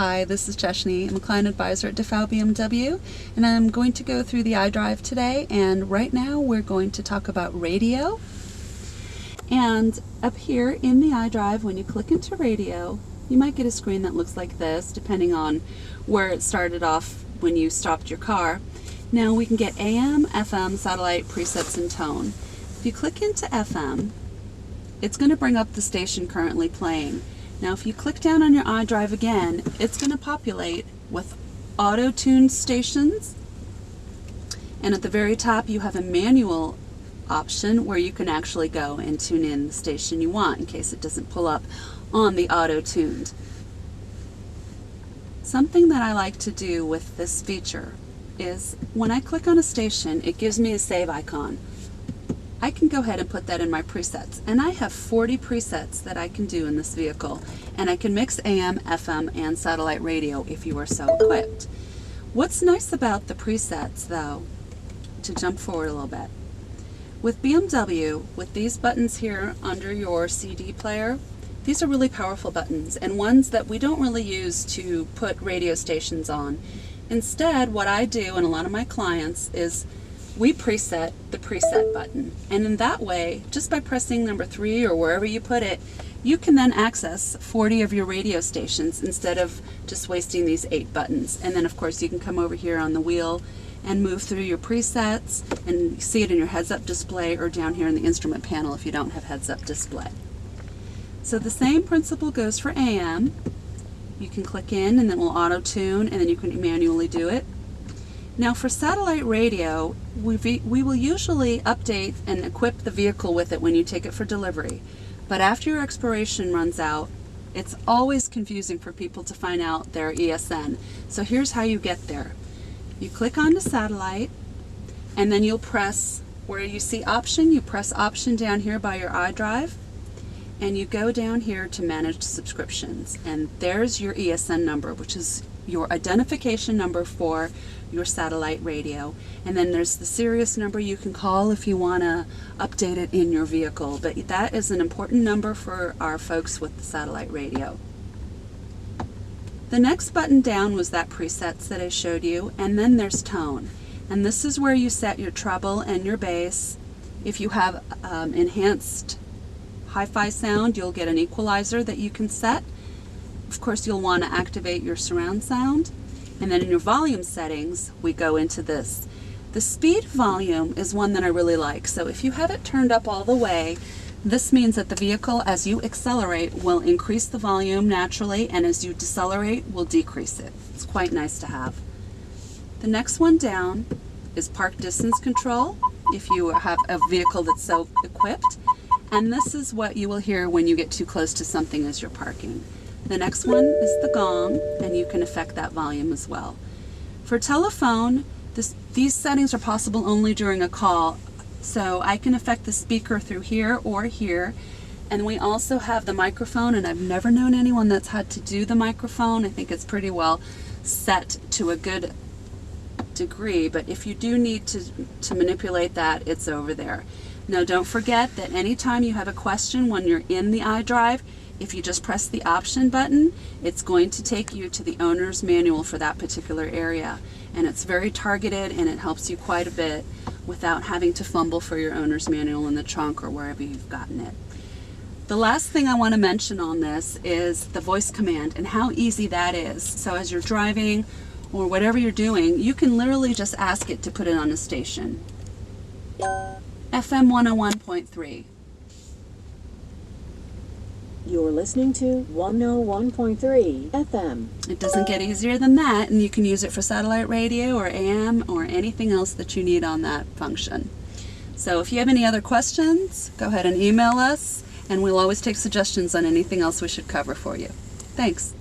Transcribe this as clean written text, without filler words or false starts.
Hi, this is Cesni. I'm a client advisor at DeFouw BMW, and I'm going to go through the iDrive today, and right now we're going to talk about radio. And up here in the iDrive, when you click into radio, you might get a screen that looks like this, depending on where it started off when you stopped your car. Now we can get AM, FM, satellite, presets, and tone. If you click into FM, it's going to bring up the station currently playing. Now if you click down on your iDrive again, it's going to populate with Autotune stations, and at the very top you have a manual option where you can actually go and tune in the station you want in case it doesn't pull up on the auto-tuned. Something that I like to do with this feature is when I click on a station, it gives me a save icon. I can go ahead and put that in my presets, and I have 40 presets that I can do in this vehicle, and I can mix AM, FM, and satellite radio if you are so equipped. What's nice about the presets, though, to jump forward a little bit, with BMW, with these buttons here under your CD player, these are really powerful buttons and ones that we don't really use to put radio stations on. Instead, what I do and a lot of my clients is we preset the preset button, and in that way, just by pressing number 3 or wherever you put it, you can then access 40 of your radio stations instead of just wasting these 8 buttons. And then of course you can come over here on the wheel and move through your presets and see it in your heads-up display or down here in the instrument panel if you don't have heads-up display. So the same principle goes for AM. You can click in and then we'll auto-tune, and then you can manually do it. Now for satellite radio, we will usually update and equip the vehicle with it when you take it for delivery. But after your expiration runs out, it's always confusing for people to find out their ESN. So here's how you get there. You click on the satellite, and then you'll press where you see option, you press option down here by your iDrive, and you go down here to manage subscriptions. And there's your ESN number, which is your identification number for your satellite radio. And then there's the serious number you can call if you want to update it in your vehicle. But that is an important number for our folks with the satellite radio. The next button down was that presets that I showed you, and then there's tone. And this is where you set your treble and your bass. If you have enhanced hi-fi sound, you'll get an equalizer that you can set. Of course, you'll want to activate your surround sound. And then in your volume settings, we go into this. The speed volume is one that I really like. So if you have it turned up all the way, this means that the vehicle, as you accelerate, will increase the volume naturally, and as you decelerate, will decrease it. It's quite nice to have. The next one down is park distance control, if you have a vehicle that's so equipped. And this is what you will hear when you get too close to something as you're parking. The next one is the gong, and you can affect that volume as well. For telephone, these settings are possible only during a call, so I can affect the speaker through here or here. And we also have the microphone, and I've never known anyone that's had to do the microphone. I think it's pretty well set to a good degree, but if you do need to manipulate that, it's over there. Now don't forget that anytime you have a question when you're in the iDrive, if you just press the option button, it's going to take you to the owner's manual for that particular area. And it's very targeted, and it helps you quite a bit without having to fumble for your owner's manual in the trunk or wherever you've gotten it. The last thing I want to mention on this is the voice command and how easy that is. So as you're driving or whatever you're doing, you can literally just ask it to put it on a station. FM 101.3. You're listening to 101.3 FM. It doesn't get easier than that, and you can use it for satellite radio or AM or anything else that you need on that function. So if you have any other questions, go ahead and email us, and we'll always take suggestions on anything else we should cover for you. Thanks.